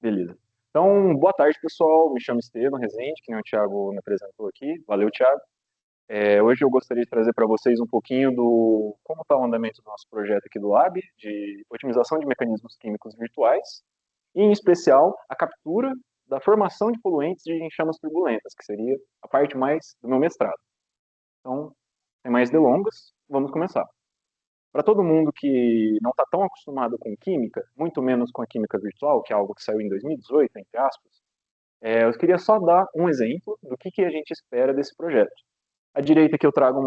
Beleza. Então, boa tarde, pessoal. Me chamo Estevam Rezende, que nem o Thiago me apresentou aqui. Valeu, Thiago. Hoje eu gostaria de trazer para vocês um pouquinho do como está o andamento do nosso projeto aqui do Lab, de otimização de mecanismos químicos virtuais, e, em especial, a captura da formação de poluentes em chamas turbulentas, que seria a parte mais do meu mestrado. Então, sem mais delongas, vamos começar. Para todo mundo que não está tão acostumado com química, muito menos com a química virtual, que é algo que saiu em 2018, entre aspas, eu queria só dar um exemplo do que a gente espera desse projeto. À direita aqui eu trago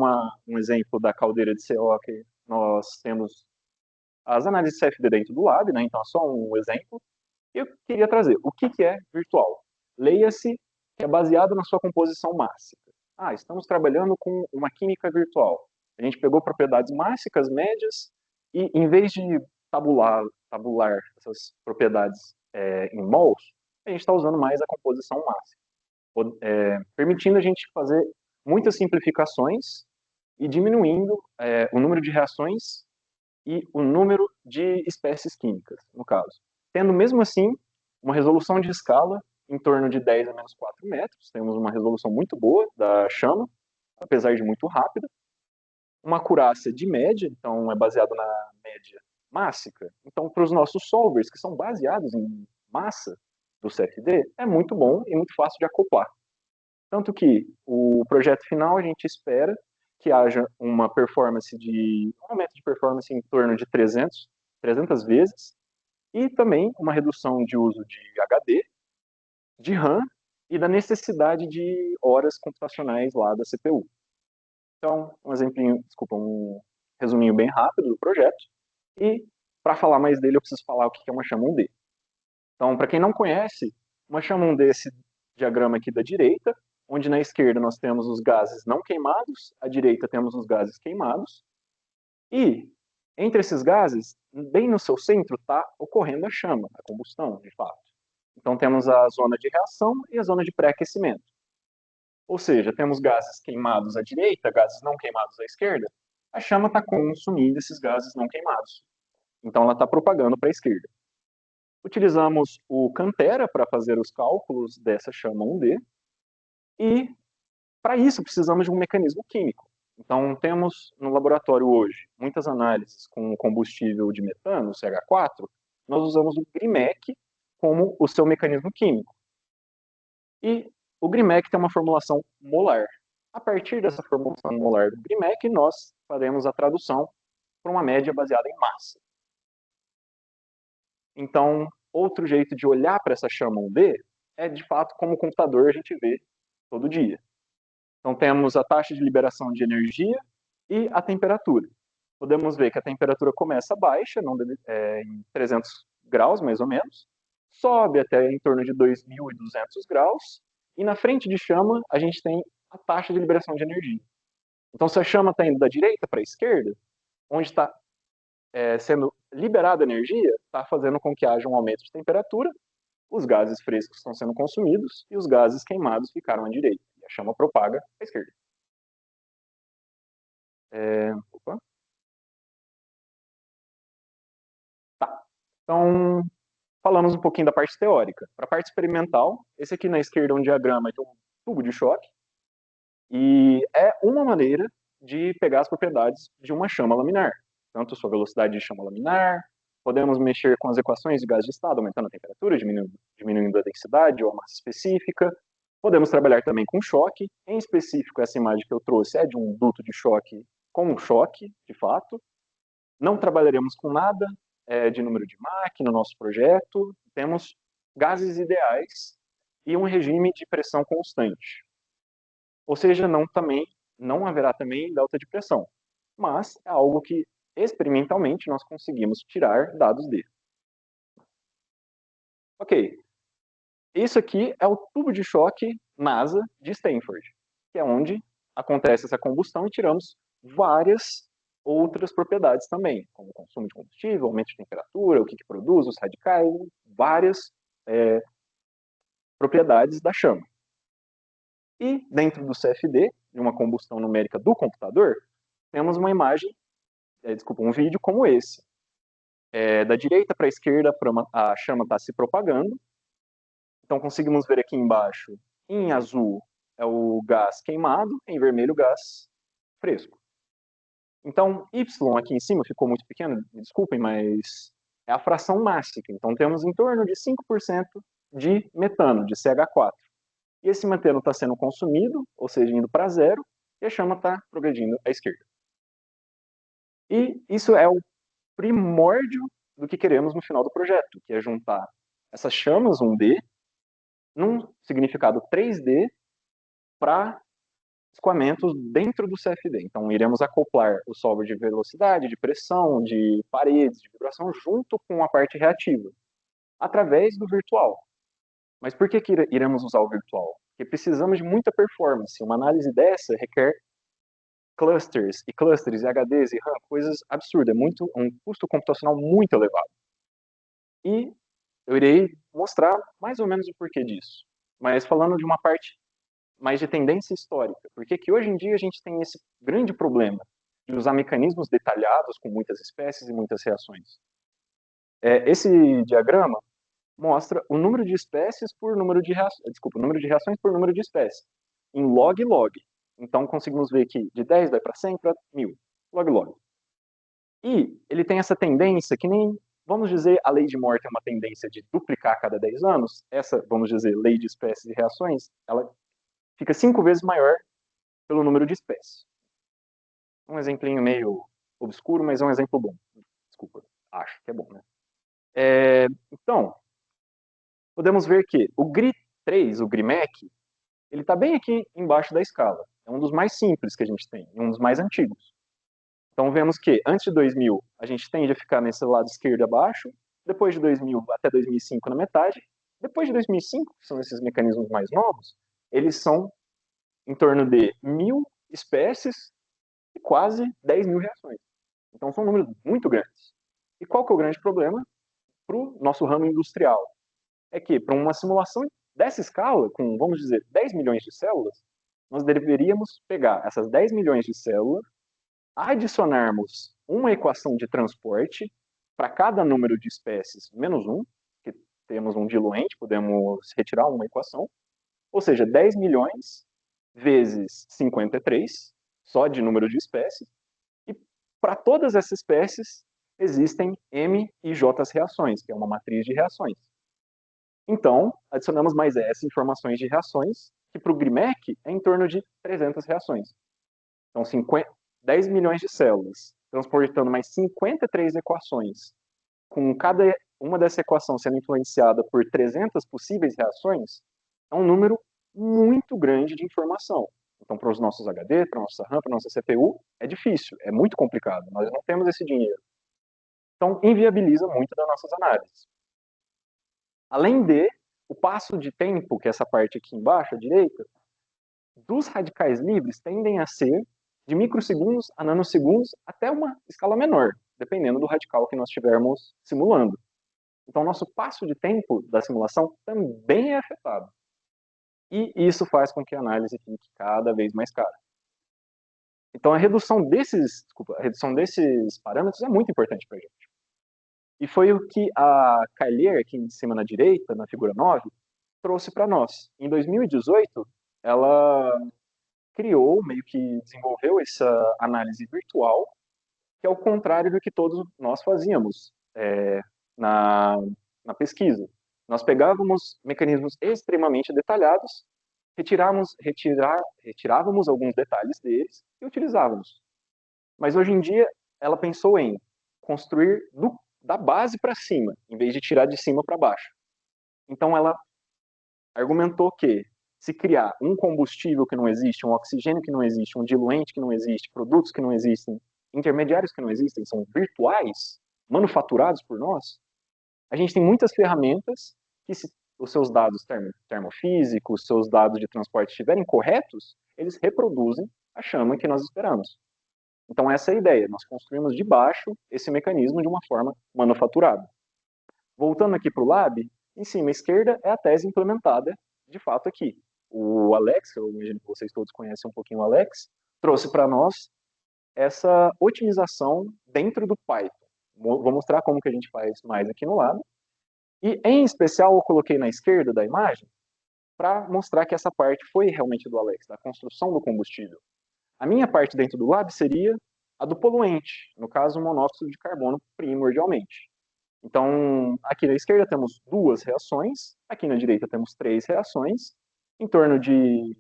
um exemplo da caldeira de CO que nós temos as análises CFD dentro do lab, né? Então é só um exemplo. E eu queria trazer o que é virtual. Leia-se que é baseado na sua composição mássica. Estamos trabalhando com uma química virtual. A gente pegou propriedades mássicas, médias, e em vez de tabular essas propriedades em mols, a gente está usando mais a composição mássica, permitindo a gente fazer muitas simplificações e diminuindo o número de reações e o número de espécies químicas, no caso. Tendo, mesmo assim, uma resolução de escala em torno de 10 a menos 4 metros, temos uma resolução muito boa da chama, apesar de muito rápida, uma acurácia de média, então é baseado na média mássica. Então, para os nossos solvers, que são baseados em massa do CFD, é muito bom e muito fácil de acoplar. Tanto que o projeto final a gente espera que haja uma performance um aumento de performance em torno de 300 vezes, e também uma redução de uso de HD, de RAM e da necessidade de horas computacionais lá da CPU. Então, um resuminho bem rápido do projeto. E para falar mais dele, eu preciso falar o que é uma chama 1D. Então, para quem não conhece, uma chama 1D é esse diagrama aqui da direita, onde na esquerda nós temos os gases não queimados, à direita temos os gases queimados, e entre esses gases, bem no seu centro, está ocorrendo a chama, a combustão, de fato. Então temos a zona de reação e a zona de pré-aquecimento. Ou seja, temos gases queimados à direita, gases não queimados à esquerda. A chama está consumindo esses gases não queimados. Então ela está propagando para a esquerda. Utilizamos o Cantera para fazer os cálculos dessa chama 1D, e para isso precisamos de um mecanismo químico. Então temos no laboratório hoje muitas análises com combustível de metano, CH4, nós usamos o GRIMEC como o seu mecanismo químico. E o GRIMEC tem uma formulação molar. A partir dessa formulação molar do GRIMEC, nós faremos a tradução para uma média baseada em massa. Então, outro jeito de olhar para essa chama 1D é, de fato, como o computador a gente vê todo dia. Então, temos a taxa de liberação de energia e a temperatura. Podemos ver que a temperatura começa baixa, em 300 graus, mais ou menos, sobe até em torno de 2.200 graus, e na frente de chama a gente tem a taxa de liberação de energia. Então, se a chama está indo da direita para a esquerda, onde está sendo liberada energia, está fazendo com que haja um aumento de temperatura, os gases frescos estão sendo consumidos e os gases queimados ficaram à direita. E a chama propaga à esquerda. Opa. Tá. Então, falamos um pouquinho da parte teórica. Para a parte experimental, esse aqui na esquerda é um diagrama de um tubo de choque, e é uma maneira de pegar as propriedades de uma chama laminar. Tanto sua velocidade de chama laminar, podemos mexer com as equações de gás de estado, aumentando a temperatura, diminuindo a densidade ou a massa específica. Podemos trabalhar também com choque. Em específico, essa imagem que eu trouxe é de um duto de choque com um choque, de fato. Não trabalharemos com nada de número de Mach no nosso projeto. Temos gases ideais e um regime de pressão constante. Ou seja, não haverá também delta de pressão. Mas é algo que, experimentalmente, nós conseguimos tirar dados dele. Ok. Isso aqui é o tubo de choque NASA de Stanford, que é onde acontece essa combustão, e tiramos várias outras propriedades também, como consumo de combustível, aumento de temperatura, o que produz, os radicais, várias propriedades da chama. E dentro do CFD, de uma combustão numérica do computador, temos uma imagem, um vídeo como esse. Da direita para a esquerda, a chama está se propagando, Então, conseguimos ver aqui embaixo, em azul é o gás queimado, em vermelho o gás fresco. Então, Y aqui em cima ficou muito pequeno, me desculpem, mas é a fração mássica. Então, temos em torno de 5% de metano, de CH4. E esse metano está sendo consumido, ou seja, indo para zero, e a chama está progredindo à esquerda. E isso é o primórdio do que queremos no final do projeto, que é juntar essas chamas 1D num significado 3D para escoamentos dentro do CFD. Então, iremos acoplar o solver de velocidade, de pressão, de paredes, de vibração, junto com a parte reativa, através do virtual. Mas por que iremos usar o virtual? Porque precisamos de muita performance. Uma análise dessa requer clusters e HDs e RAM, coisas absurdas, um custo computacional muito elevado. E eu irei mostrar mais ou menos o porquê disso. Mas falando de uma parte mais de tendência histórica, porque que hoje em dia a gente tem esse grande problema de usar mecanismos detalhados com muitas espécies e muitas reações. Esse diagrama mostra o número de espécies por número de reações, desculpa, o número de reações por número de espécies, em log log. Então conseguimos ver que de 10 vai para 100 para 1000, log log. E ele tem essa tendência que nem, vamos dizer, a lei de Moore tem uma tendência de duplicar a cada 10 anos, essa, vamos dizer, lei de espécies e reações, ela fica 5 vezes maior pelo número de espécies. Um exemplinho meio obscuro, mas é um exemplo bom. Desculpa, acho que é bom, né? Então, podemos ver que o GRI3, o GRIMEC, ele está bem aqui embaixo da escala. É um dos mais simples que a gente tem, um dos mais antigos. Então, vemos que antes de 2000, a gente tende a ficar nesse lado esquerdo abaixo, depois de 2000 até 2005 na metade, depois de 2005, que são esses mecanismos mais novos, eles são em torno de 1000 espécies e quase 10.000 reações. Então, são números muito grandes. E qual que é o grande problema para o nosso ramo industrial? É que, para uma simulação dessa escala, com, vamos dizer, 10 milhões de células, nós deveríamos pegar essas 10 milhões de células, adicionarmos uma equação de transporte para cada número de espécies menos um, que temos um diluente, podemos retirar uma equação, ou seja, 10 milhões vezes 53, só de número de espécies, e para todas essas espécies existem M e J reações, que é uma matriz de reações. Então, adicionamos mais S informações de reações, que para o GRIMEC é em torno de 300 reações. Então, 10 milhões de células, transportando mais 53 equações, com cada uma dessa equação sendo influenciada por 300 possíveis reações, é um número muito grande de informação. Então, para os nossos HD, para a nossa RAM, para a nossa CPU, é difícil, é muito complicado, nós não temos esse dinheiro. Então, inviabiliza muito das nossas análises. Além de, o passo de tempo, que é essa parte aqui embaixo, à direita, dos radicais livres tendem a ser de microsegundos a nanosegundos até uma escala menor, dependendo do radical que nós estivermos simulando. Então, nosso passo de tempo da simulação também é afetado. E isso faz com que a análise fique cada vez mais cara. Então, a redução desses parâmetros é muito importante para a gente. E foi o que a Carlier, aqui em cima na direita, na figura 9, trouxe para nós. Em 2018, ela criou, meio que desenvolveu essa análise virtual, que é o contrário do que todos nós fazíamos na pesquisa. Nós pegávamos mecanismos extremamente detalhados, retirávamos alguns detalhes deles e utilizávamos. Mas hoje em dia, ela pensou em construir da base para cima, em vez de tirar de cima para baixo. Então, ela argumentou que se criar um combustível que não existe, um oxigênio que não existe, um diluente que não existe, produtos que não existem, intermediários que não existem, são virtuais, manufaturados por nós, a gente tem muitas ferramentas que, se os seus dados termofísicos, os seus dados de transporte estiverem corretos, eles reproduzem a chama que nós esperamos. Então essa é a ideia, nós construímos de baixo esse mecanismo de uma forma manufaturada. Voltando aqui para o lab, em cima à esquerda é a tese implementada, de fato, aqui. O Alex, eu imagino que vocês todos conhecem um pouquinho o Alex, trouxe para nós essa otimização dentro do Python. Vou mostrar como que a gente faz mais aqui no lab. E, em especial, eu coloquei na esquerda da imagem para mostrar que essa parte foi realmente do Alex, da construção do combustível. A minha parte dentro do lab seria a do poluente, no caso, o monóxido de carbono primordialmente. Então, aqui na esquerda temos 2 reações, aqui na direita temos 3 reações, em torno de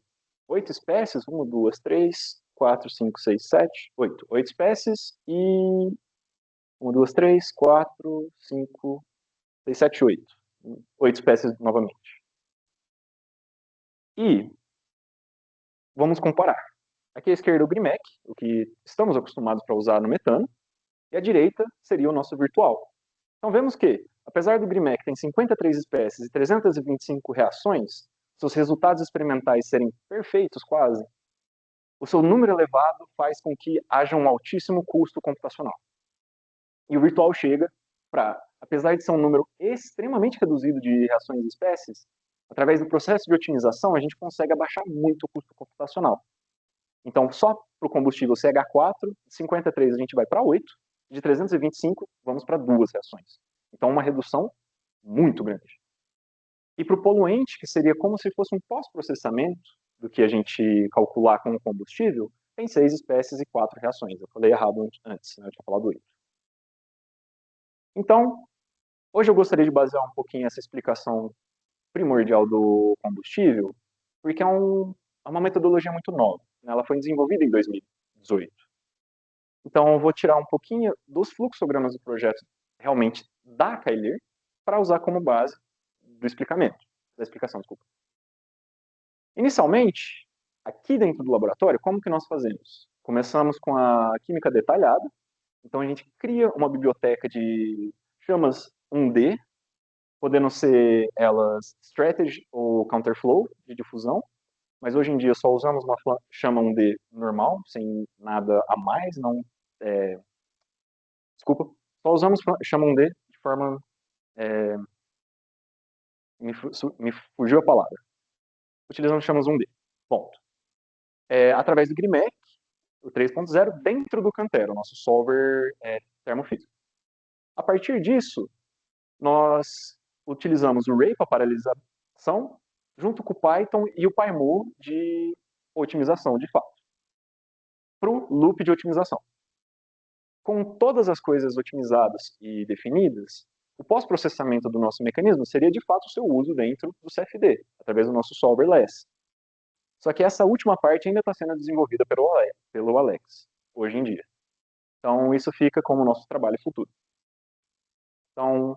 8 espécies, 1, 2, 3, 4, 5, 6, 7, 8. 8 espécies e 1, 2, 3, 4, 5, 6, 7, 8. 8 espécies novamente. E vamos comparar. Aqui à esquerda o Grimec, o que estamos acostumados para usar no metano, e à direita seria o nosso virtual. Então vemos que, apesar do Grimec ter 53 espécies e 325 reações, seus resultados experimentais serem perfeitos quase, o seu número elevado faz com que haja um altíssimo custo computacional. E o virtual chega para, apesar de ser um número extremamente reduzido de reações e espécies, através do processo de otimização, a gente consegue abaixar muito o custo computacional. Então, só para o combustível CH4, de 53 a gente vai para 8, de 325 vamos para 2 reações. Então, uma redução muito grande. E para o poluente, que seria como se fosse um pós-processamento do que a gente calcular com o combustível, tem 6 espécies e 4 reações. Eu falei errado antes, né? Eu tinha falado 8. Então, hoje eu gostaria de basear um pouquinho essa explicação primordial do combustível, porque é uma metodologia muito nova, né? Ela foi desenvolvida em 2018. Então, eu vou tirar um pouquinho dos fluxogramas do projeto realmente da Kailir para usar como base do explicamento, da explicação, desculpa. Inicialmente, aqui dentro do laboratório, como que nós fazemos? Começamos com a química detalhada, então a gente cria uma biblioteca de chamas 1D, podendo ser elas strategy ou counterflow de difusão, mas hoje em dia só usamos uma chama 1D normal, sem nada a mais, não, desculpa, só usamos chama 1D de forma, me fugiu a palavra, utilizamos chamas 1D, ponto. Através do Grimec, o 3.0, dentro do Cantero, nosso solver termofísico. A partir disso, nós utilizamos o Ray para paralelização, junto com o Python e o PyMo de otimização, de fato, para o loop de otimização. Com todas as coisas otimizadas e definidas, o pós-processamento do nosso mecanismo seria, de fato, o seu uso dentro do CFD, através do nosso solver LESS. Só que essa última parte ainda está sendo desenvolvida pelo Alex, hoje em dia. Então, isso fica como nosso trabalho futuro. Então,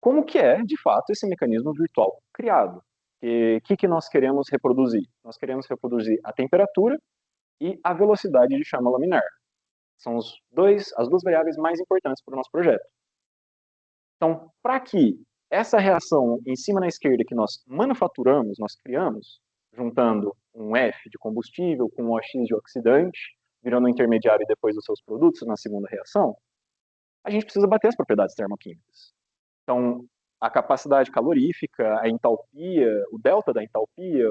como que é, de fato, esse mecanismo virtual criado? O que nós queremos reproduzir? Nós queremos reproduzir a temperatura e a velocidade de chama laminar. São as duas variáveis mais importantes para o nosso projeto. Então, para que essa reação em cima na esquerda que nós manufaturamos, nós criamos, juntando um F de combustível com um OX de oxidante, virando um intermediário e depois os seus produtos na segunda reação, a gente precisa bater as propriedades termoquímicas. Então, a capacidade calorífica, a entalpia, o delta da entalpia,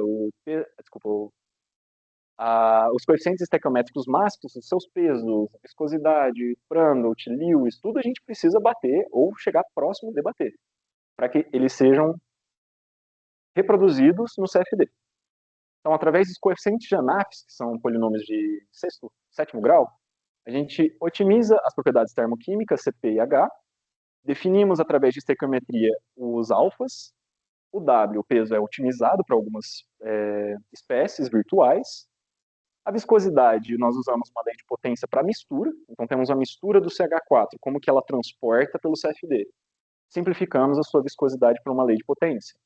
os coeficientes estequiométricos máximos, os seus pesos, viscosidade, Prandtl, Lewis, tudo a gente precisa bater ou chegar próximo de bater, para que eles sejam reproduzidos no CFD. Então, através dos coeficientes de Anafs, que são polinômios de sexto, sétimo grau, a gente otimiza as propriedades termoquímicas, CP e H, definimos através de estequiometria os alfas, o W, o peso, é otimizado para algumas espécies virtuais. A viscosidade, nós usamos uma lei de potência para mistura, então temos a mistura do CH4, como que ela transporta pelo CFD. Simplificamos a sua viscosidade para uma lei de potência.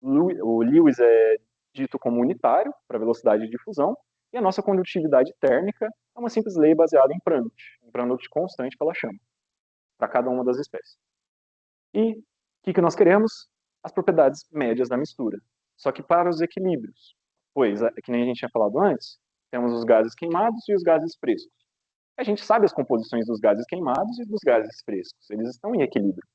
O Lewis é dito como unitário para velocidade de difusão, e a nossa condutividade térmica é uma simples lei baseada em Prandtl constante pela chama, para cada uma das espécies. E o que nós queremos? As propriedades médias da mistura. Só que para os equilíbrios, pois, que nem a gente tinha falado antes, temos os gases queimados e os gases frescos. A gente sabe as composições dos gases queimados e dos gases frescos, eles estão em equilíbrio.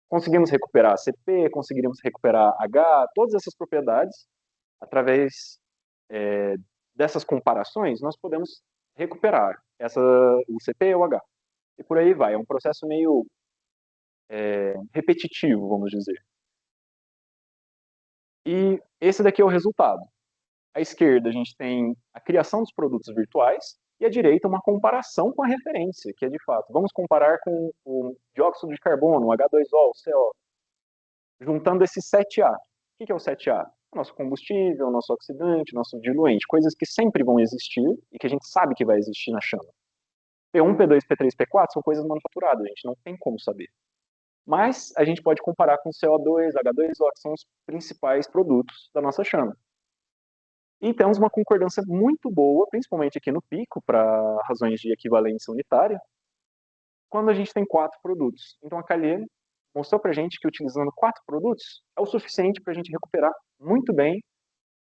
Conseguimos recuperar CP, conseguiríamos recuperar H, todas essas propriedades, através dessas comparações, nós podemos recuperar o CP ou o H. E por aí vai, é um processo meio repetitivo, vamos dizer. E esse daqui é o resultado. À esquerda, a gente tem a criação dos produtos virtuais, e à direita, uma comparação com a referência, que é de fato, vamos comparar com o dióxido de carbono, o H2O, o CO, juntando esse 7A. O que é o 7A? O nosso combustível, o nosso oxidante, o nosso diluente, coisas que sempre vão existir e que a gente sabe que vai existir na chama. P1, P2, P3, P4 são coisas manufaturadas, a gente não tem como saber. Mas a gente pode comparar com CO2, H2O, que são os principais produtos da nossa chama. E temos uma concordância muito boa, principalmente aqui no pico, para razões de equivalência unitária, quando a gente tem 4 produtos. Então a Callier mostrou para a gente que utilizando 4 produtos é o suficiente para a gente recuperar muito bem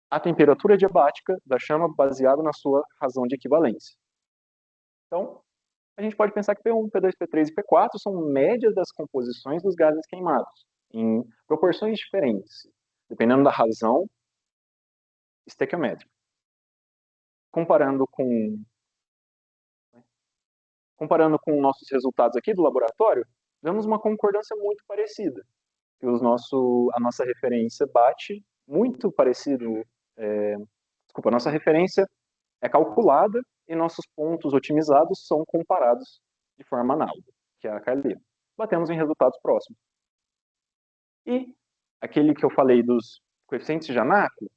a temperatura diabática da chama baseada na sua razão de equivalência. Então, a gente pode pensar que P1, P2, P3 e P4 são médias das composições dos gases queimados, em proporções diferentes, dependendo da razão estequiométrica. Comparando com nossos resultados aqui do laboratório, vemos uma concordância muito parecida. Que a nossa referência bate muito parecido. A nossa referência é calculada e nossos pontos otimizados são comparados de forma análoga, que é a Callier. Batemos em resultados próximos. E aquele que eu falei dos coeficientes de Hanako,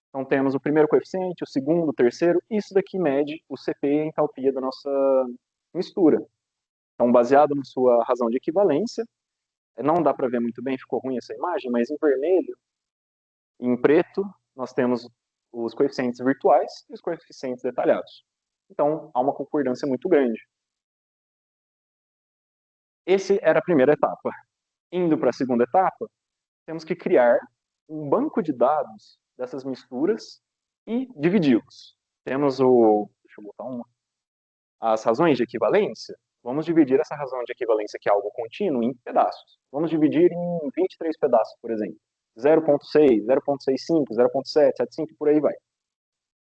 então temos o primeiro coeficiente, o segundo, o terceiro, isso daqui mede o CP e a entalpia da nossa mistura. Então, baseado na sua razão de equivalência, não dá para ver muito bem, ficou ruim essa imagem, mas em vermelho e em preto nós temos os coeficientes virtuais e os coeficientes detalhados. Então, há uma concordância muito grande. Essa era a primeira etapa. Indo para a segunda etapa, temos que criar um banco de dados dessas misturas e dividi-los. Temos deixa eu botar as razões de equivalência. Vamos dividir essa razão de equivalência, que é algo contínuo, em pedaços. Vamos dividir em 23 pedaços, por exemplo. 0.6, 0.65, 0.7, 0.75, por aí vai.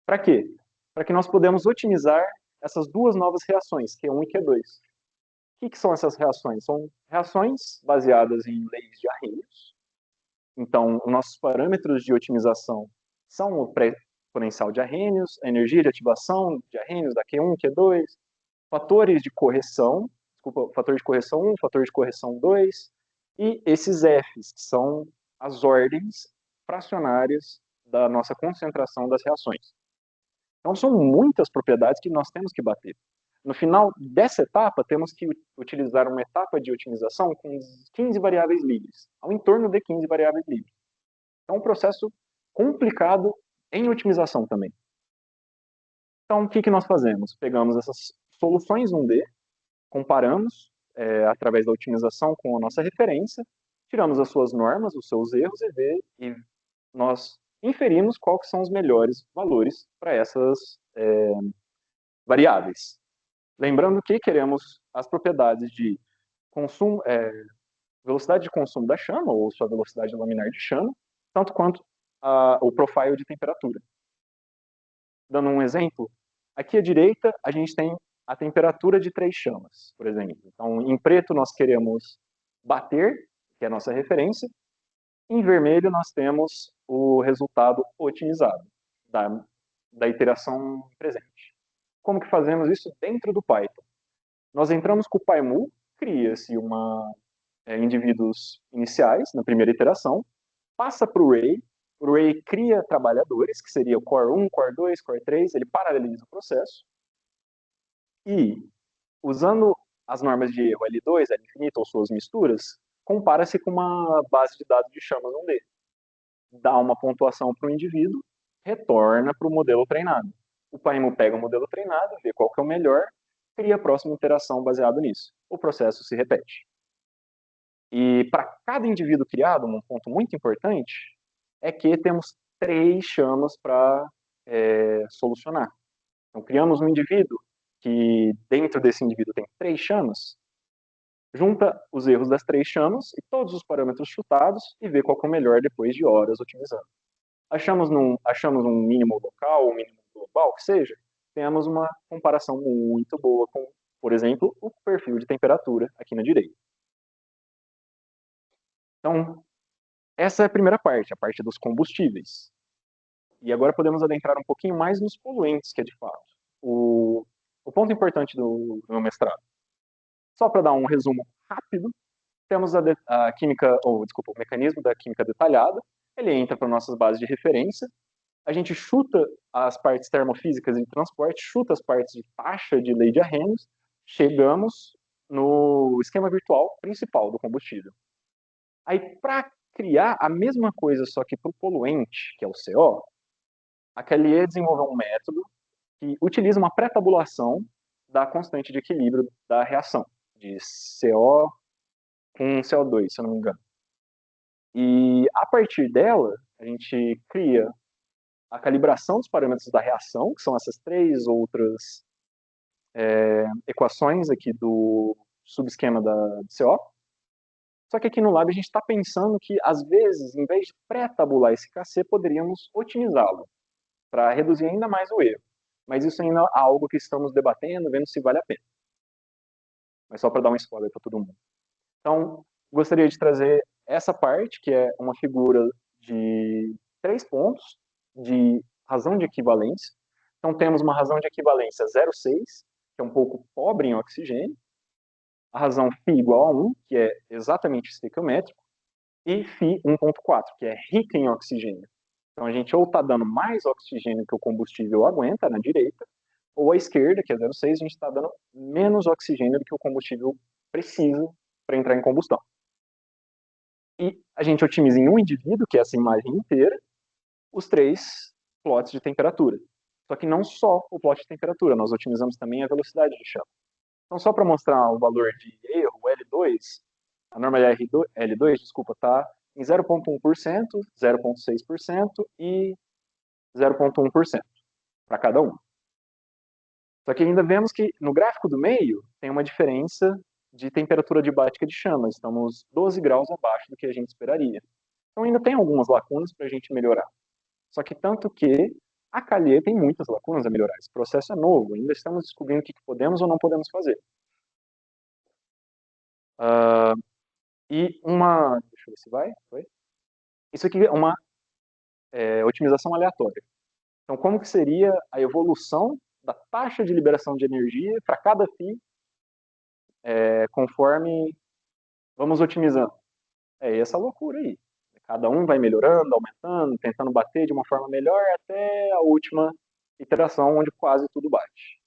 Para quê? Para que nós podemos otimizar essas duas novas reações, Q1 e Q2. O que são essas reações? São reações baseadas em leis de Arrhenius. Então, os nossos parâmetros de otimização são o pré-exponencial de Arrhenius, a energia de ativação de Arrhenius da Q1, Q2, fatores de correção, fator de correção 1, fator de correção 2, e esses Fs, que são as ordens fracionárias da nossa concentração das reações. Então, são muitas propriedades que nós temos que bater. No final dessa etapa, temos que utilizar uma etapa de otimização com 15 variáveis livres, ao entorno de 15 variáveis livres. É um processo complicado em otimização também. Então, o que nós fazemos? Pegamos essas soluções 1D, comparamos através da otimização com a nossa referência, tiramos as suas normas, os seus erros e nós inferimos quais são os melhores valores para essas variáveis. Lembrando que queremos as propriedades de consumo, velocidade de consumo da chama, ou sua velocidade laminar de chama, tanto quanto o profile de temperatura. Dando um exemplo, aqui à direita a gente tem a temperatura de 3 chamas, por exemplo. Então, em preto nós queremos bater, que é a nossa referência. Em vermelho nós temos o resultado otimizado da iteração presente. Como que fazemos isso dentro do Python? Nós entramos com o PyMul, cria-se indivíduos iniciais na primeira iteração, passa para o Ray cria trabalhadores, que seria o Core 1, Core 2, Core 3, ele paraleliza o processo, e usando as normas de erro L2, L infinito ou suas misturas, compara-se com uma base de dados de chamas 1D. Dá uma pontuação para o indivíduo, retorna para o modelo treinado. O PyMul pega o modelo treinado, vê qual que é o melhor, cria a próxima iteração baseado nisso. O processo se repete. E para cada indivíduo criado, um ponto muito importante é que temos 3 chamas para solucionar. Então, criamos um indivíduo que dentro desse indivíduo tem 3 chamas, junta os erros das 3 chamas e todos os parâmetros chutados e vê qual é o melhor depois de horas otimizando. Achamos um mínimo local, um mínimo global, que seja, temos uma comparação muito boa com, por exemplo, o perfil de temperatura aqui na direita. Então, essa é a primeira parte, a parte dos combustíveis. E agora podemos adentrar um pouquinho mais nos poluentes, que é de fato o ponto importante do meu mestrado. Só para dar um resumo rápido, temos a química, ou desculpa, o mecanismo da química detalhada. Ele entra para nossas bases de referência. A gente chuta as partes termofísicas de transporte, chuta as partes de taxa de lei de Arrhenius, chegamos no esquema virtual principal do combustível. Aí, para criar a mesma coisa, só que para o poluente, que é o CO, a Callier desenvolveu um método que utiliza uma pré-tabulação da constante de equilíbrio da reação, de CO com CO2, se eu não me engano. E a partir dela, a gente cria a calibração dos parâmetros da reação, que são essas três outras equações aqui do subesquema da CO. Só que aqui no lab a gente está pensando que, às vezes, em vez de pré-tabular esse KC, poderíamos otimizá-lo, para reduzir ainda mais o erro. Mas isso ainda é algo que estamos debatendo, vendo se vale a pena. Mas só para dar um spoiler para todo mundo. Então, gostaria de trazer essa parte, que é uma figura de 3 pontos de razão de equivalência. Então, temos uma razão de equivalência 0,6, que é um pouco pobre em oxigênio, a razão φ igual a 1, que é exatamente estequiométrico, e φ 1,4, que é rica em oxigênio. Então, a gente ou está dando mais oxigênio que o combustível aguenta, na direita, ou à esquerda, que é 0,6, a gente está dando menos oxigênio do que o combustível precisa para entrar em combustão. E a gente otimiza em um indivíduo, que é essa imagem inteira, os 3 plots de temperatura. Só que não só o plot de temperatura, nós otimizamos também a velocidade de chama. Então, só para mostrar o valor de erro, o L2, a norma L2, desculpa, está em 0,1%, 0,6% e 0,1% para cada um. Só que ainda vemos que no gráfico do meio tem uma diferença de temperatura diabática de chama. Estamos 12 graus abaixo do que a gente esperaria. Então ainda tem algumas lacunas para a gente melhorar. Só que tanto que a Callier tem muitas lacunas a melhorar. Esse processo é novo, ainda estamos descobrindo o que podemos ou não podemos fazer. E uma... Deixa eu ver se vai. Foi? Isso aqui é uma otimização aleatória. Então como que seria a evolução da taxa de liberação de energia para cada φ conforme vamos otimizando? É essa loucura aí. Cada um vai melhorando, aumentando, tentando bater de uma forma melhor até a última iteração onde quase tudo bate.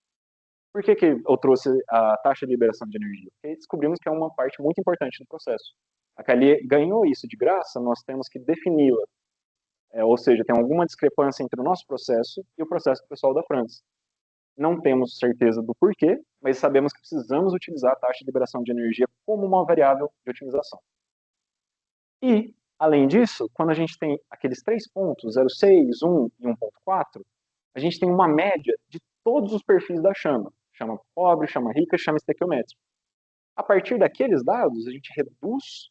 Por que eu trouxe a taxa de liberação de energia? Porque descobrimos que é uma parte muito importante do processo. A Callier ganhou isso de graça, nós temos que defini-la. Ou seja, tem alguma discrepância entre o nosso processo e o processo do pessoal da França. Não temos certeza do porquê, mas sabemos que precisamos utilizar a taxa de liberação de energia como uma variável de otimização. E, além disso, quando a gente tem aqueles 3 pontos, 0,6, 1 e 1,4, a gente tem uma média de todos os perfis da chama. Chama pobre, chama rica, chama estequiométrica. A partir daqueles dados, a gente reduz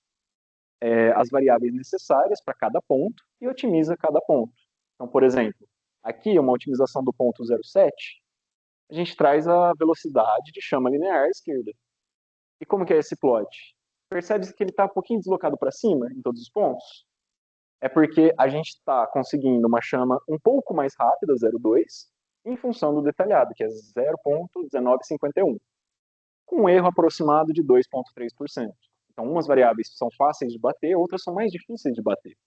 as variáveis necessárias para cada ponto e otimiza cada ponto. Então, por exemplo, aqui uma otimização do ponto 0,7, a gente traz a velocidade de chama linear à esquerda. E como que é esse plot? Percebe-se que ele está um pouquinho deslocado para cima em todos os pontos? É porque a gente está conseguindo uma chama um pouco mais rápida, 0,2, em função do detalhado, que é 0,1951, com um erro aproximado de 2,3%. Então, umas variáveis são fáceis de bater, outras são mais difíceis de bater.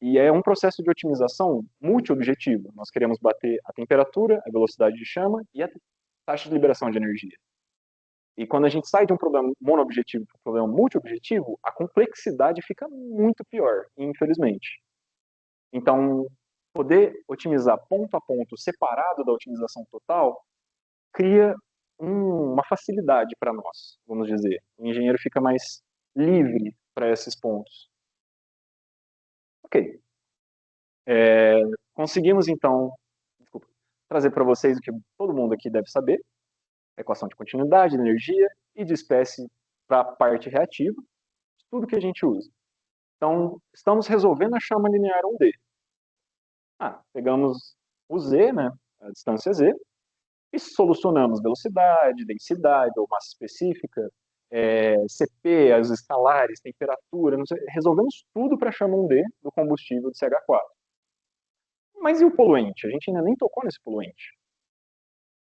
E é um processo de otimização multi-objetivo. Nós queremos bater a temperatura, a velocidade de chama e a taxa de liberação de energia. E quando a gente sai de um problema monoobjetivo para um problema multi-objetivo, a complexidade fica muito pior, infelizmente. Então, poder otimizar ponto a ponto, separado da otimização total, cria uma facilidade para nós, vamos dizer. O engenheiro fica mais livre para esses pontos. Ok. Conseguimos, então, trazer para vocês o que todo mundo aqui deve saber, a equação de continuidade, de energia e de espécie para a parte reativa, tudo que a gente usa. Então, estamos resolvendo a chama linear 1D. Pegamos o Z, né, a distância Z, e solucionamos velocidade, densidade ou massa específica, CP, as escalares, temperatura, resolvemos tudo para a chama 1D do combustível de CH4. Mas e o poluente? A gente ainda nem tocou nesse poluente.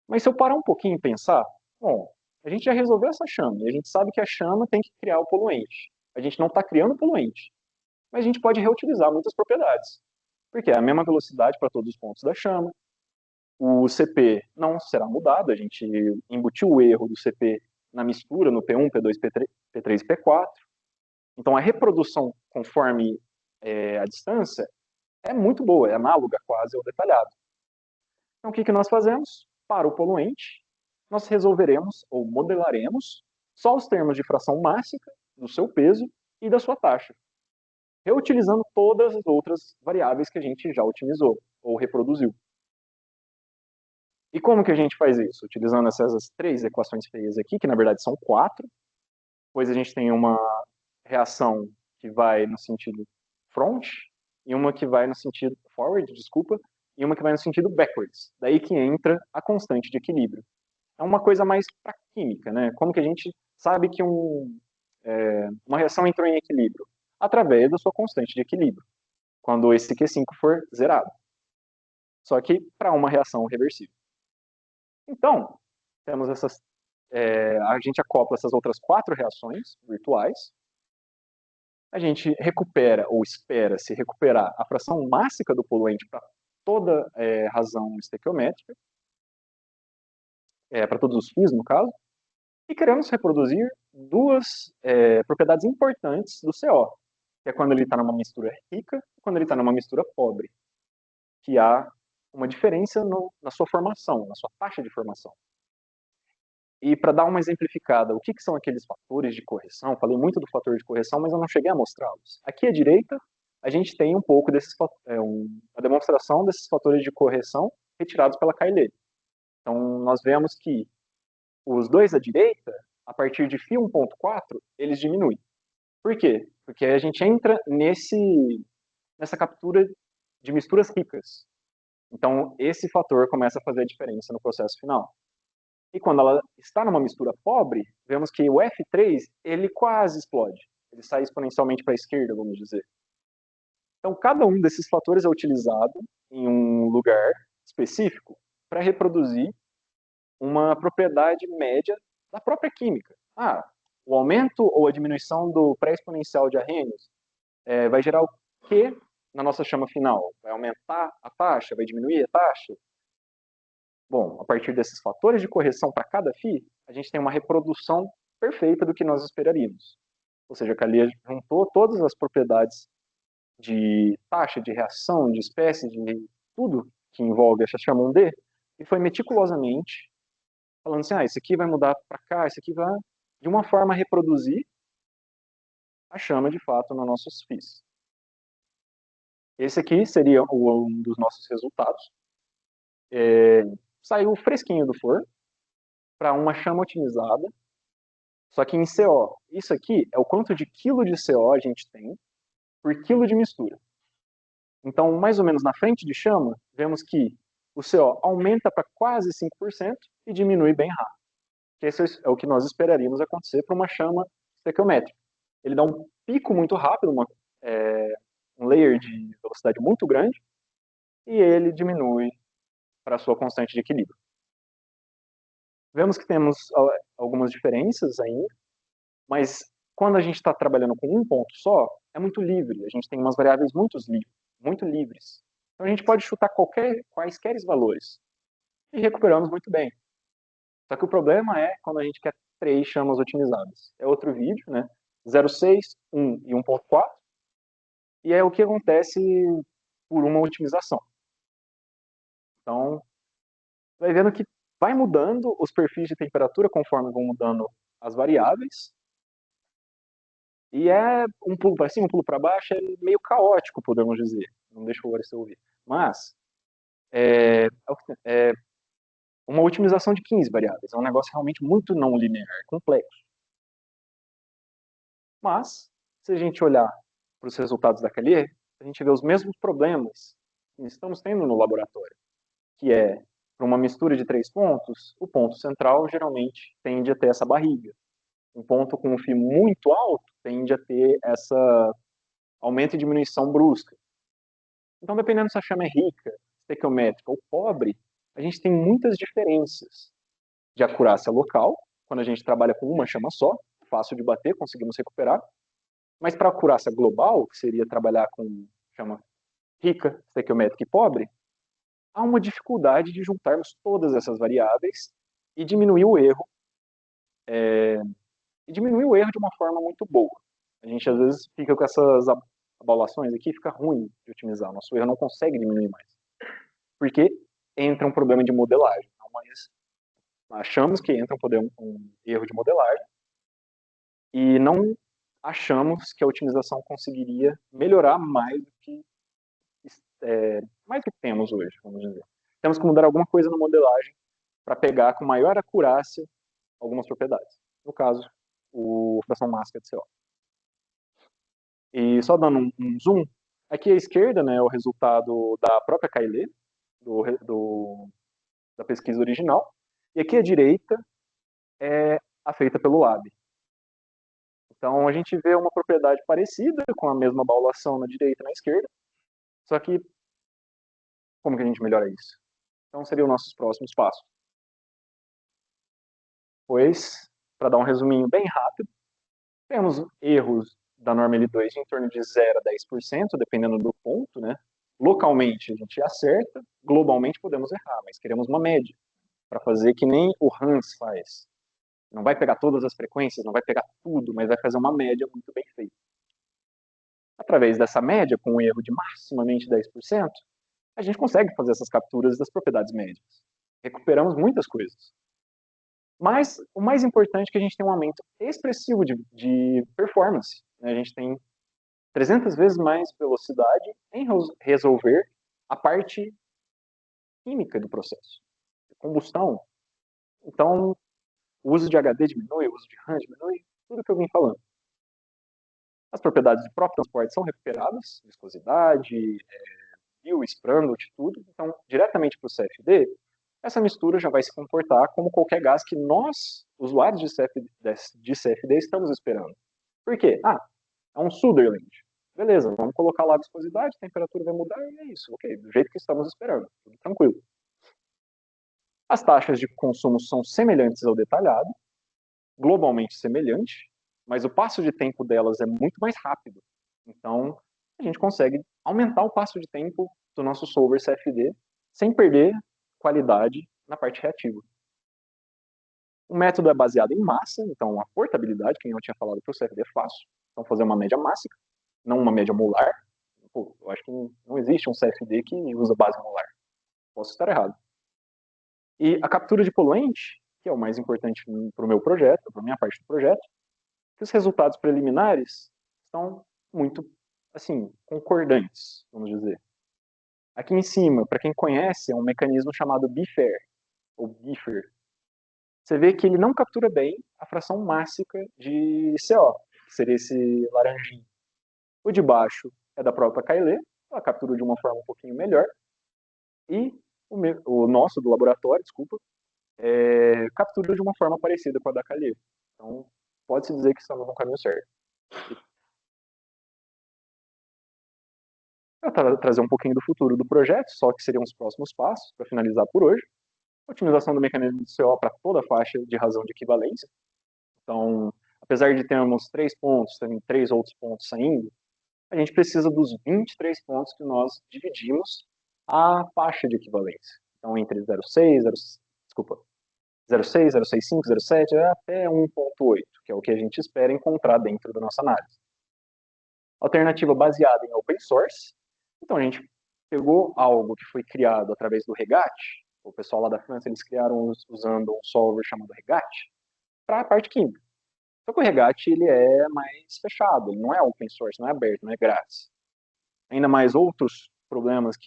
Mas se eu parar um pouquinho e pensar, bom, a gente já resolveu essa chama, e a gente sabe que a chama tem que criar o poluente. A gente não está criando poluente, mas a gente pode reutilizar muitas propriedades. Porque é a mesma velocidade para todos os pontos da chama, o CP não será mudado, a gente embutiu o erro do CP na mistura, no P1, P2, P3 e P4. Então a reprodução conforme a distância é muito boa, é análoga quase ao detalhado. Então o que nós fazemos? Para o poluente, nós resolveremos ou modelaremos só os termos de fração mássica do seu peso e da sua taxa, reutilizando todas as outras variáveis que a gente já otimizou ou reproduziu. E como que a gente faz isso? Utilizando essas três equações feias aqui, que na verdade são quatro. Depois a gente tem uma reação que vai no sentido front, e uma que vai no sentido forward, desculpa, e uma que vai no sentido backwards. Daí que entra a constante de equilíbrio. É uma coisa mais para química, né? Como que a gente sabe que uma reação entrou em equilíbrio? Através da sua constante de equilíbrio, quando esse Q5 for zerado. Só que para uma reação reversível. Então, temos a gente acopla essas outras quatro reações virtuais, a gente recupera, ou espera se recuperar, a fração mássica do poluente para toda razão estequiométrica, para todos os φ, no caso, e queremos reproduzir duas propriedades importantes do CO, que é quando ele está numa mistura rica e quando ele está numa mistura pobre, que há uma diferença na sua formação, na sua taxa de formação. E para dar uma exemplificada, o que são aqueles fatores de correção? Falei muito do fator de correção, mas eu não cheguei a mostrá-los. Aqui à direita, a gente tem um pouco a demonstração desses fatores de correção retirados pela Cayley. Então, nós vemos que os dois à direita, a partir de φ 1.4, eles diminuem. Por quê? Porque a gente entra nessa captura de misturas ricas. Então, esse fator começa a fazer a diferença no processo final. E quando ela está numa mistura pobre, vemos que o F3, ele quase explode. Ele sai exponencialmente para a esquerda, vamos dizer. Então, cada um desses fatores é utilizado em um lugar específico para reproduzir uma propriedade média da própria química. O aumento ou a diminuição do pré-exponencial de Arrhenius vai gerar o quê na nossa chama final? Vai aumentar a taxa? Vai diminuir a taxa? Bom, a partir desses fatores de correção para cada φ, a gente tem uma reprodução perfeita do que nós esperaríamos. Ou seja, a Cayley juntou todas as propriedades de taxa, de reação, de espécie, de tudo que envolve essa chama 1D, e foi meticulosamente falando assim, isso aqui vai mudar para cá, isso aqui vai, de uma forma, reproduzir a chama, de fato, nos nossos φs. Esse aqui seria um dos nossos resultados. Saiu fresquinho do forno, para uma chama otimizada, só que em CO. Isso aqui é o quanto de quilo de CO a gente tem por quilo de mistura. Então, mais ou menos na frente de chama, vemos que o CO aumenta para quase 5% e diminui bem rápido. Que esse é o que nós esperaríamos acontecer para uma chama estequiométrica. Ele dá um pico muito rápido, um layer de velocidade muito grande, e ele diminui para a sua constante de equilíbrio. Vemos que temos algumas diferenças ainda, mas quando a gente está trabalhando com um ponto só, é muito livre. A gente tem umas variáveis muito livres. Então a gente pode chutar quaisquer valores. E recuperamos muito bem. Só que o problema é quando a gente quer três chamas otimizadas. É outro vídeo, né? 0,6, 1 e 1.4. E é o que acontece por uma otimização. Então, vai vendo que vai mudando os perfis de temperatura conforme vão mudando as variáveis. E é um pulo para cima, um pulo para baixo, é meio caótico, podemos dizer. Não deixa o Larissa ouvir. Mas, é uma otimização de 15 variáveis. É um negócio realmente muito não linear, complexo. Mas, se a gente olhar para os resultados da Cayley, a gente vê os mesmos problemas que estamos tendo no laboratório, que é, para uma mistura de 3 pontos, o ponto central geralmente tende a ter essa barriga. Um ponto com um φ muito alto tende a ter essa aumento e diminuição brusca. Então, dependendo se a chama é rica, estequiométrica ou pobre, a gente tem muitas diferenças de acurácia local, quando a gente trabalha com uma chama só, fácil de bater, conseguimos recuperar, mas para acurácia global, que seria trabalhar com chama rica, estequiométrica e pobre, há uma dificuldade de juntarmos todas essas variáveis e diminuir o erro, de uma forma muito boa. A gente às vezes fica com essas abalações aqui, fica ruim de otimizar, nosso erro não consegue diminuir mais, porque entra um problema de modelagem, mas achamos que entra um erro de modelagem e não achamos que a otimização conseguiria melhorar mais do que temos hoje, vamos dizer. Temos que mudar alguma coisa na modelagem para pegar com maior acurácia algumas propriedades. No caso, o fração máxima de CO. E só dando um zoom, aqui à esquerda, né, é o resultado da própria Caillet, da pesquisa original, e aqui à direita é a feita pelo Lab. Então a gente vê uma propriedade parecida, com a mesma baulação na direita e na esquerda, só que como que a gente melhora isso? Então seriam nossos próximos passos. Pois, para dar um resuminho bem rápido, temos erros da norma L2 de em torno de 0 a 10%, dependendo do ponto, né? Localmente a gente acerta, globalmente podemos errar, mas queremos uma média, para fazer que nem o Hans faz. Não vai pegar todas as frequências, não vai pegar tudo, mas vai fazer uma média muito bem feita. Através dessa média, com um erro de maximamente 10%, a gente consegue fazer essas capturas das propriedades médias. Recuperamos muitas coisas. Mas o mais importante é que a gente tem um aumento expressivo de performance. A gente tem 300 vezes mais velocidade em resolver a parte química do processo. Combustão. Então, o uso de HD diminui, o uso de RAM diminui, tudo que eu vim falando. As propriedades de próprio transporte são recuperadas, viscosidade, Sprandl, tudo. Então, diretamente para o CFD, essa mistura já vai se comportar como qualquer gás que nós, usuários de CFD, estamos esperando. Por quê? É um Sutherland. Beleza, vamos colocar lá a viscosidade, a temperatura vai mudar e é isso. Ok, do jeito que estamos esperando, tudo tranquilo. As taxas de consumo são semelhantes ao detalhado, globalmente semelhante, mas o passo de tempo delas é muito mais rápido. Então, a gente consegue aumentar o passo de tempo do nosso solver CFD sem perder qualidade na parte reativa. O método é baseado em massa, então a portabilidade, que eu tinha falado para o CFD é fácil. Então, fazer uma média mássica, não uma média molar. Pô, eu acho que não existe um CFD que usa base molar. Posso estar errado. E a captura de poluente, que é o mais importante para o meu projeto, para a minha parte do projeto, que os resultados preliminares estão muito, assim, concordantes, vamos dizer. Aqui em cima, para quem conhece, é um mecanismo chamado BIFER, ou BIFER. Você vê que ele não captura bem a fração mássica de CO, que seria esse laranjinho. O de baixo é da própria Caillet, ela captura de uma forma um pouquinho melhor, e o nosso, do laboratório, desculpa, captura de uma forma parecida com a da Caillet. Então, pode-se dizer que estamos no caminho certo. Para trazer um pouquinho do futuro do projeto, só que seriam os próximos passos, para finalizar por hoje. Otimização do mecanismo de CO para toda a faixa de razão de equivalência. Então, apesar de termos 3 pontos, tem 3 outros pontos saindo, a gente precisa dos 23 pontos que nós dividimos a faixa de equivalência. Então, entre 0,6, 0,6, 0,65, 0,7 até 1,8, que é o que a gente espera encontrar dentro da nossa análise. Alternativa baseada em open source. Então, a gente pegou algo que foi criado através do Regate. O pessoal lá da França, eles criaram usando um solver chamado Regate para a parte química. Só que o Regate, ele é mais fechado, ele não é open source, não é aberto, não é grátis. Ainda mais outros problemas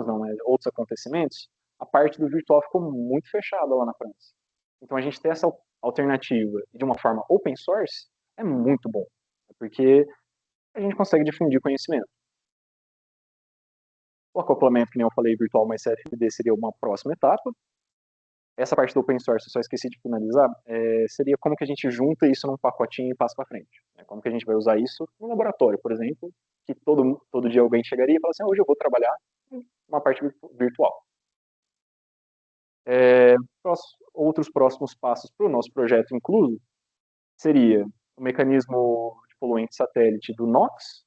não, mas outros acontecimentos, a parte do virtual ficou muito fechada lá na França. Então a gente ter essa alternativa de uma forma open source é muito bom, porque a gente consegue difundir conhecimento. O acoplamento, que nem eu falei, virtual mais CFD seria uma próxima etapa. essa parte do open source, eu só esqueci de finalizar, seria como que a gente junta isso num pacotinho e passa para frente. Né? Como que a gente vai usar isso no laboratório, por exemplo, que todo dia alguém chegaria e falaria assim, hoje eu vou trabalhar em uma parte virtual. Outros próximos passos para o nosso projeto incluso seria o mecanismo de poluente satélite do NOx,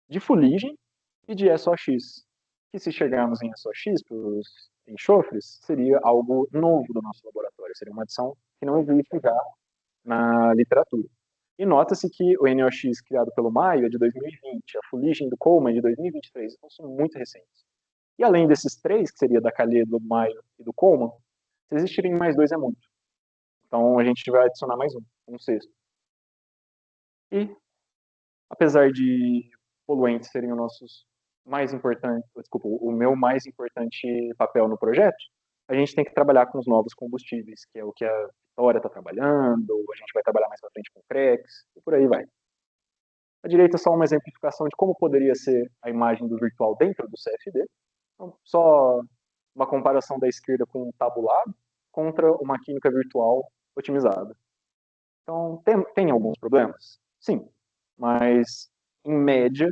de fuligem e de SOx, que se chegarmos em SOx para os enxofres, seria algo novo do nosso laboratório, seria uma adição que não existe já na literatura. E nota-se que o NOx criado pelo Maio é de 2020, a fuligem do Coleman é de 2023, então são muito recentes. E além desses três, que seria da Calhe, do Maio e do Coleman, se existirem mais dois é muito. Então a gente vai adicionar mais um sexto. E, apesar de poluentes serem os nossos mais importantes, desculpa, o meu mais importante papel no projeto, a gente tem que trabalhar com os novos combustíveis, que é o que a Vitória está trabalhando, a gente vai trabalhar mais para frente com o CREX, e por aí vai. A direita é só uma exemplificação de como poderia ser a imagem do virtual dentro do CFD. Então, só uma comparação da esquerda com o tabulado contra uma química virtual otimizada. Então, tem alguns problemas? Sim, mas, em média,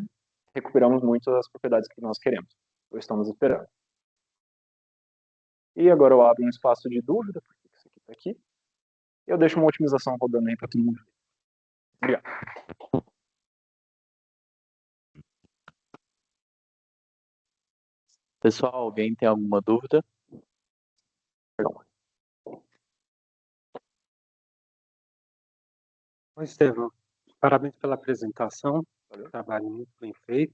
recuperamos muito as propriedades que nós queremos, ou estamos esperando. E agora eu abro um espaço de dúvida, porque isso aqui está aqui, e eu deixo uma otimização rodando aí para todo mundo. Obrigado. Pessoal, alguém tem alguma dúvida? Perdão. Oi, Estevão. Parabéns pela apresentação. Valeu. Trabalho muito bem feito.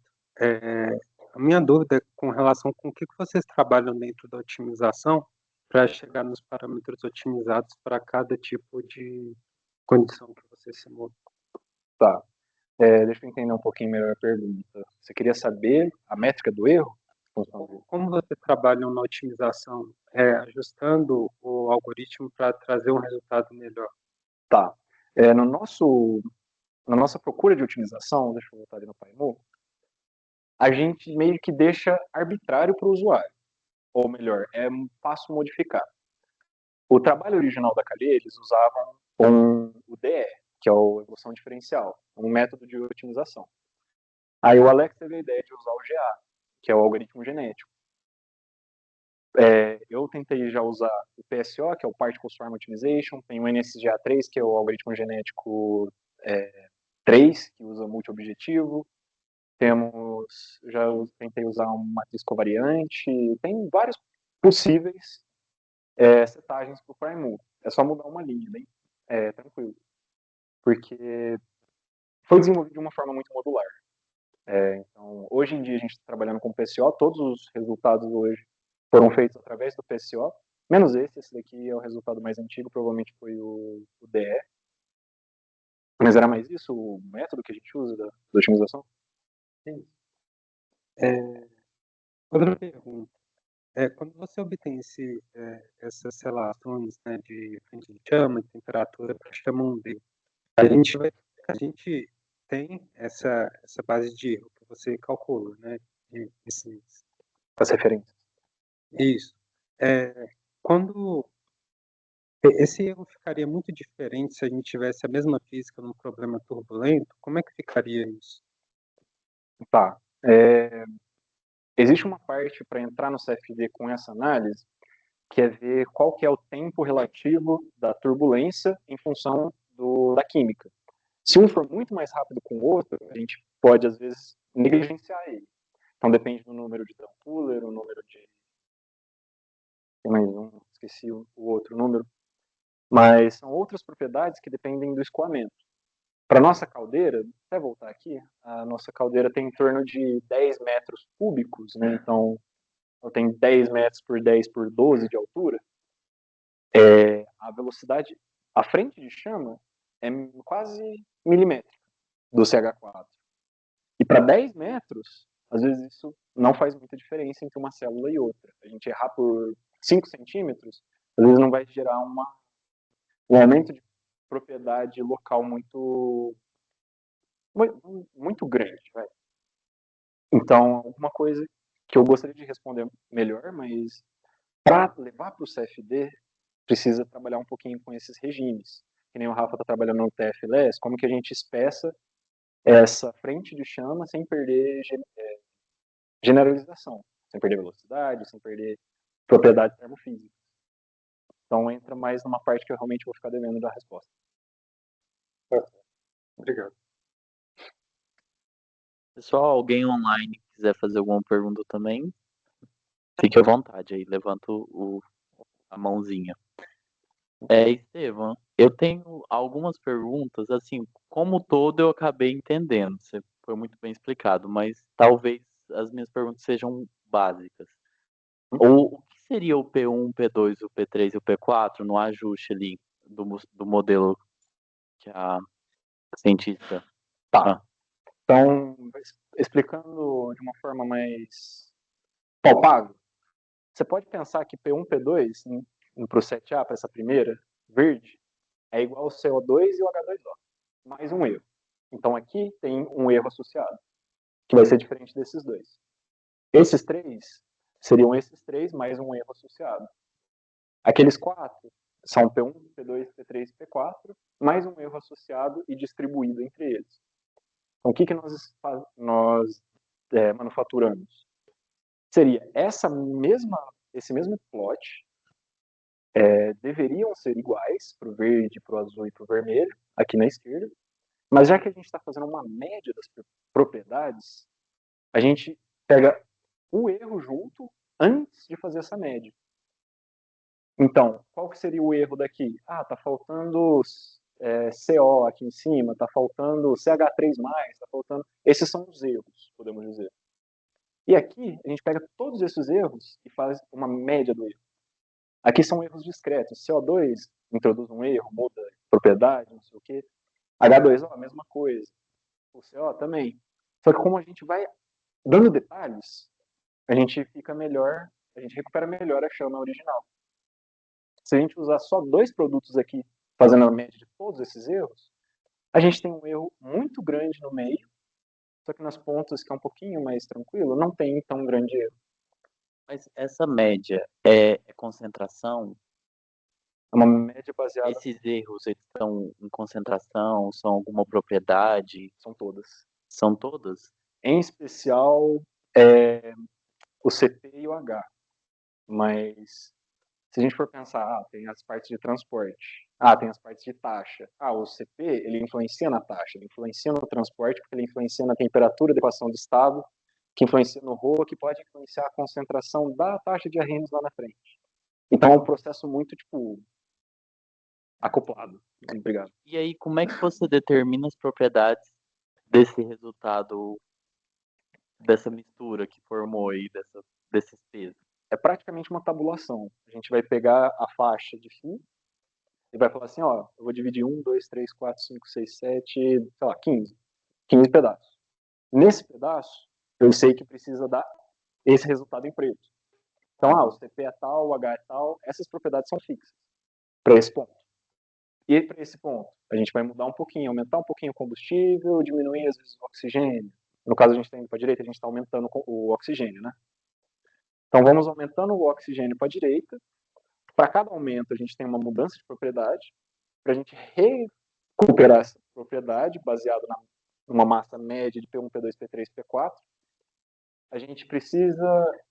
A minha dúvida é com relação com o que vocês trabalham dentro da otimização para chegar nos parâmetros otimizados para cada tipo de condição que você simula. Tá. Deixa eu entender um pouquinho melhor a pergunta. Você queria saber a métrica do erro? Como vocês trabalham na otimização, ajustando o algoritmo para trazer um resultado melhor? Tá. Na nossa procura de otimização, deixa eu voltar ali no PyMo, a gente meio que deixa arbitrário para o usuário. Ou melhor, é um passo modificado. O trabalho original da Calhe, eles usavam o DE, que é a evolução diferencial, um método de otimização. Aí o Alex teve a ideia de usar o GA, que é o algoritmo genético. Eu tentei já usar o PSO, que é o Particle Swarm Optimization, tem o NSGA3, que é o algoritmo genético 3, que usa multi-objetivo. Já tentei usar uma matriz covariante, tem vários possíveis setagens para o PriMu. É só mudar uma linha, bem tranquilo. Porque foi desenvolvido de uma forma muito modular. Então, hoje em dia, a gente está trabalhando com PCO, todos os resultados hoje foram feitos através do PCO, menos esse daqui é o resultado mais antigo, provavelmente foi o DE. Mas era mais isso o método que a gente usa da otimização? Sim. Outra pergunta. Quando você obtém essas relações, né, de frente de chama, de temperatura para chama D, a gente tem essa base de erro que você calcula, né? As referências. Isso. Quando esse erro ficaria muito diferente se a gente tivesse a mesma física num problema turbulento, como é que ficaria isso? Tá. Existe uma parte para entrar no CFD com essa análise, que é ver qual que é o tempo relativo da turbulência em função da química. Se um for muito mais rápido que o outro, a gente pode, às vezes, negligenciar ele. Então, depende do número de Dampuller, o número de... Tem mais um, esqueci o outro número. Mas são outras propriedades que dependem do escoamento. Para nossa caldeira, até voltar aqui, a nossa caldeira tem em torno de 10 metros cúbicos, né? Então, eu tenho 10 metros por 10 por 12 de altura. A velocidade à frente de chama é quase milimétrica do CH4. E para 10 metros, às vezes isso não faz muita diferença entre uma célula e outra. A gente errar por 5 centímetros, às vezes não vai gerar um aumento de propriedade local muito grande. Vai. Então, alguma coisa que eu gostaria de responder melhor, mas para levar para o CFD, precisa trabalhar um pouquinho com esses regimes. Que nem o Rafa está trabalhando no TFLS, como que a gente espeça essa frente de chama sem perder generalização, sem perder velocidade, sem perder propriedades termofísicas. Então entra mais numa parte que eu realmente vou ficar devendo da resposta. Obrigado. Pessoal, alguém online quiser fazer alguma pergunta também, fique à vontade aí, levanta a mãozinha. Estevam, eu tenho algumas perguntas, assim, como todo eu acabei entendendo, você foi muito bem explicado, mas talvez as minhas perguntas sejam básicas. O que seria o P1, o P2, o P3 e o P4 no ajuste ali do modelo que a cientista... Tá. Então, explicando de uma forma mais palpável, você pode pensar que P1, P2, para o 7A, para essa primeira, verde, é igual ao CO2 e o H2O, mais um erro. Então aqui tem um erro associado, que vai ser diferente desses dois. Esses três seriam esses três mais um erro associado. Aqueles quatro são P1, P2, P3 e P4, mais um erro associado e distribuído entre eles. Então, o que nós manufaturamos? Seria esse mesmo plot, deveriam ser iguais para o verde, para o azul e para o vermelho, aqui na esquerda, mas já que a gente está fazendo uma média das propriedades, a gente pega o erro junto antes de fazer essa média. Então, qual que seria o erro daqui? Tá faltando CO aqui em cima, tá faltando CH3+, tá faltando... Esses são os erros, podemos dizer. E aqui, a gente pega todos esses erros e faz uma média do erro. Aqui são erros discretos. CO2 introduz um erro, muda propriedade, não sei o quê. H2O, a mesma coisa. O CO também. Só que como a gente vai dando detalhes, a gente fica melhor, a gente recupera melhor a chama original. Se a gente usar só dois produtos aqui, fazendo a média de todos esses erros, a gente tem um erro muito grande no meio, só que nas pontas, que é um pouquinho mais tranquilo, não tem tão grande erro. Mas essa média é concentração? É uma média baseada... Esses erros, eles estão em concentração, são alguma propriedade? São todas. São todas? Em especial, o CP e o H. Mas se a gente for pensar, tem as partes de transporte, tem as partes de taxa. O CP, ele influencia na taxa, ele influencia no transporte, porque ele influencia na temperatura de equação de estado, que influencia no ρ, que pode influenciar a concentração da taxa de Arrhenius lá na frente. Então é um processo muito, acoplado. Obrigado. E aí, como é que você determina as propriedades desse resultado, dessa mistura que formou aí, desses pesos? É praticamente uma tabulação. A gente vai pegar a faixa de φ e vai falar assim, eu vou dividir 1, 2, 3, 4, 5, 6, 7, sei lá, 15. 15 pedaços. Nesse pedaço, eu sei que precisa dar esse resultado em preto. Então, o CP é tal, o H é tal, essas propriedades são fixas para esse ponto. E para esse ponto, a gente vai mudar um pouquinho, aumentar um pouquinho o combustível, diminuir às vezes o oxigênio. No caso, a gente está indo para a direita, a gente está aumentando o oxigênio, né? Então, vamos aumentando o oxigênio para a direita. Para cada aumento, a gente tem uma mudança de propriedade. Para a gente recuperar essa propriedade, baseado numa massa média de P1, P2, P3, P4, a gente precisa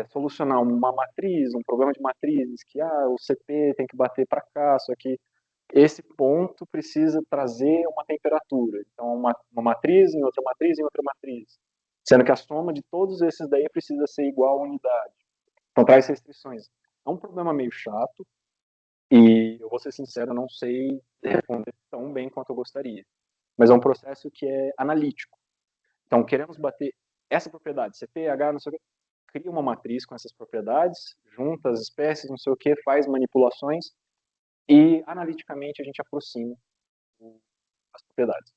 solucionar uma matriz, um problema de matrizes, que o CP tem que bater para cá, só que esse ponto precisa trazer uma temperatura. Então, uma matriz em outra matriz em outra matriz. Sendo que a soma de todos esses daí precisa ser igual à unidade. Então, traz restrições. É um problema meio chato, e eu vou ser sincero, não sei responder tão bem quanto eu gostaria. Mas é um processo que é analítico. Então, queremos bater essa propriedade, CP, H, não sei o que, cria uma matriz com essas propriedades, junta as espécies, não sei o que, faz manipulações, e analiticamente a gente aproxima as propriedades.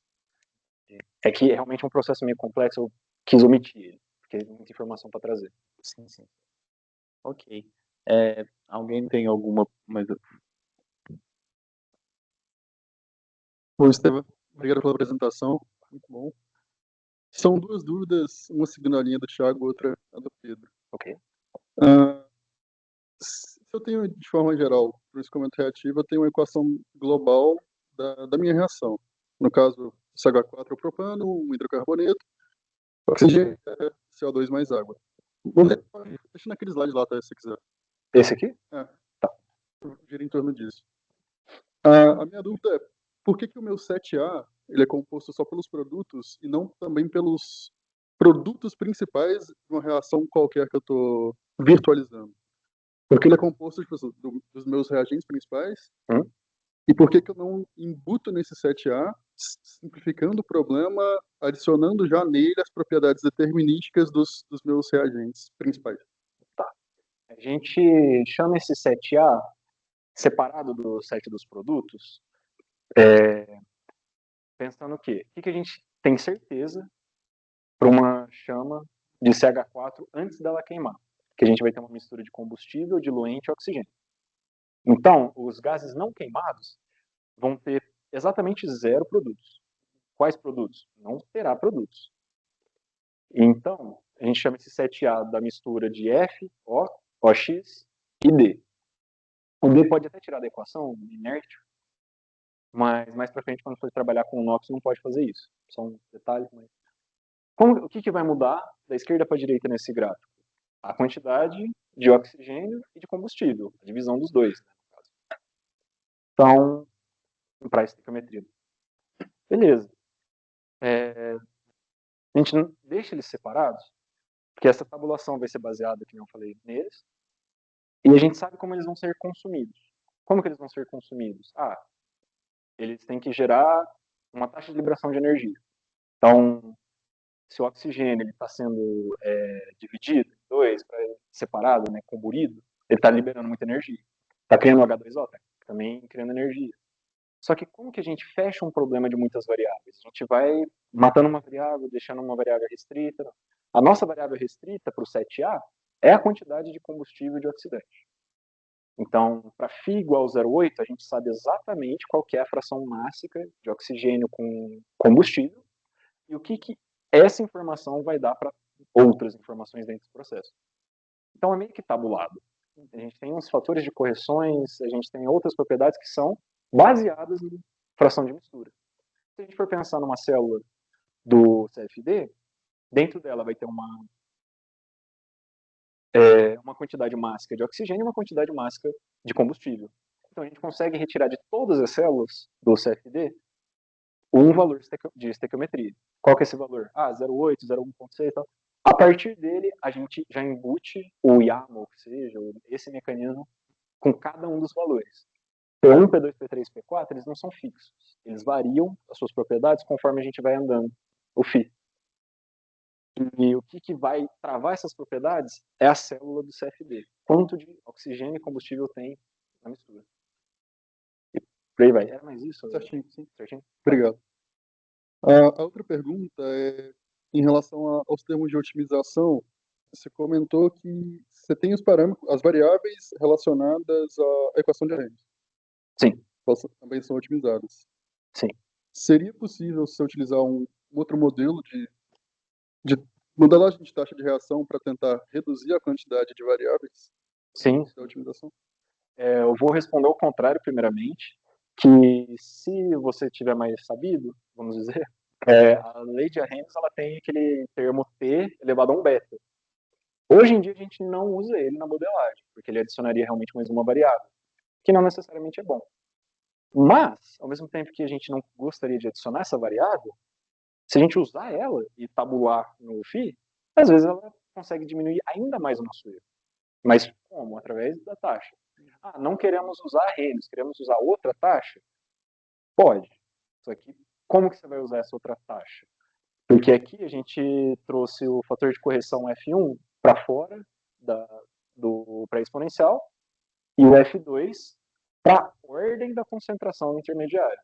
É que realmente é um processo meio complexo, eu quis omitir ele, porque tem muita informação para trazer. Sim. Ok. Alguém tem alguma... Bom, Estevam, obrigado pela apresentação, muito bom. São duas dúvidas, uma seguindo a linha do Thiago, outra a do Pedro. Ok. se eu tenho, de forma geral, para o escoamento reativo, eu tenho uma equação global da minha reação. No caso, CH4 é o propano, um hidrocarboneto, oxigênio, CO2 mais água. Deixa naquele slide lá, tá, se você quiser. Esse aqui? Gira em torno disso. A minha dúvida é, por que o meu 7A ele é composto só pelos produtos e não também pelos produtos principais de uma reação qualquer que eu estou virtualizando? Porque ele é composto tipo, dos meus reagentes principais. E por que eu não embuto nesse 7A, simplificando o problema, adicionando já nele as propriedades determinísticas dos meus reagentes principais? A gente chama esse 7A separado do set dos produtos, pensando o quê? O que a gente tem certeza para uma chama de CH4 antes dela queimar? Que a gente vai ter uma mistura de combustível, diluente e oxigênio. Então, os gases não queimados vão ter exatamente 0 produtos. Quais produtos? Não terá produtos. Então, a gente chama esse 7A da mistura de F, O, OX e D. O D pode até tirar da equação, inértil, mas mais para frente, quando for trabalhar com o NOx, não pode fazer isso. São detalhes, mas... o que vai mudar da esquerda para a direita nesse gráfico? A quantidade de oxigênio e de combustível, a divisão dos dois, né, no caso. Então, para a estequiometria. Beleza. A gente deixa eles separados, porque essa tabulação vai ser baseada, como eu falei, neles, e a gente sabe como eles vão ser consumidos. Como que eles vão ser consumidos? Eles têm que gerar uma taxa de liberação de energia. Então, se o oxigênio está sendo dividido em dois, separado, né, comburido, ele está liberando muita energia. Está criando H2O, também criando energia. Só que como que a gente fecha um problema de muitas variáveis? A gente vai matando uma variável, deixando uma variável restrita. A nossa variável restrita para o 7A é a quantidade de combustível de oxidante. Então, para φ igual a 0,8, a gente sabe exatamente qual que é a fração mássica de oxigênio com combustível e o que essa informação vai dar para outras informações dentro do processo. Então, é meio que tabulado. A gente tem uns fatores de correções, a gente tem outras propriedades que são baseadas em fração de mistura. Se a gente for pensar numa célula do CFD, dentro dela vai ter uma quantidade mássica de oxigênio e uma quantidade mássica de combustível. Então a gente consegue retirar de todas as células do CFD um valor de estequiometria. Qual que é esse valor? 0,8, 0,1.6 e tal. A partir dele, a gente já embute o YAML, que seja, esse mecanismo, com cada um dos valores. P1, P2, P3 e P4, eles não são fixos. Eles variam as suas propriedades conforme a gente vai andando o φ. E o que vai travar essas propriedades é a célula do CFD. Quanto de oxigênio e combustível tem na mistura. E por aí vai. Era mais isso? Certinho, sim. Certinho? Obrigado. A outra pergunta é em relação aos termos de otimização. Você comentou que você tem os parâmetros, as variáveis relacionadas à equação de Arrhenius. Sim. Elas também são otimizadas. Sim. Seria possível você utilizar um outro modelo de modelagem de taxa de reação para tentar reduzir a quantidade de variáveis? Sim. Da otimização? Eu vou responder ao contrário, primeiramente, que se você tiver mais sabido, vamos dizer, a lei de Arrhenius ela tem aquele termo T elevado a 1 beta. Hoje em dia a gente não usa ele na modelagem, porque ele adicionaria realmente mais uma variável, que não necessariamente é bom. Mas, ao mesmo tempo que a gente não gostaria de adicionar essa variável, se a gente usar ela e tabular no φ, às vezes ela consegue diminuir ainda mais o nosso erro. Mas como? Através da taxa. Não queremos usar Arrhenius, queremos usar outra taxa? Pode. Só que como que você vai usar essa outra taxa? Porque aqui a gente trouxe o fator de correção F1 para fora do pré-exponencial e o F2 para a ordem da concentração intermediária.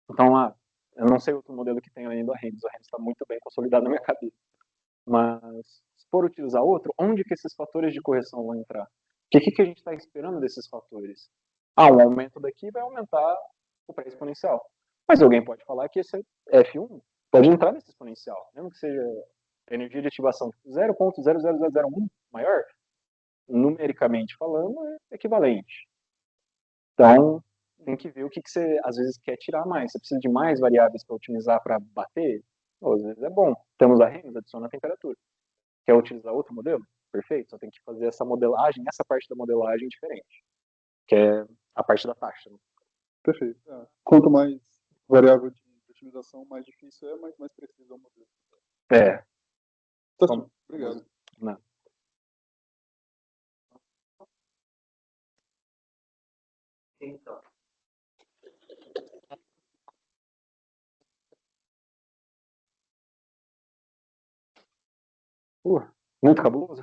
Então, eu não sei outro modelo que tem além do Arrhenius. O Arrhenius está muito bem consolidado na minha cabeça. Mas, se for utilizar outro, onde que esses fatores de correção vão entrar? O que a gente está esperando desses fatores? Um aumento daqui vai aumentar o pré-exponencial. Mas alguém pode falar que esse F1 pode entrar nesse exponencial, mesmo que seja a energia de ativação 0,00001 maior, numericamente falando, é equivalente. Então, tem que ver o que você, às vezes, quer tirar mais. Você precisa de mais variáveis para otimizar para bater? Ou, às vezes é bom. Temos a REMS, adiciona a temperatura. Quer utilizar outro modelo? Perfeito, só tem que fazer essa modelagem, essa parte da modelagem diferente, que é a parte da taxa. Né? Perfeito. Quanto mais variável de otimização, mais difícil é, mas mais preciso é o modelo. É. Tá certo. Obrigado. Não. Então. Muito cabuloso.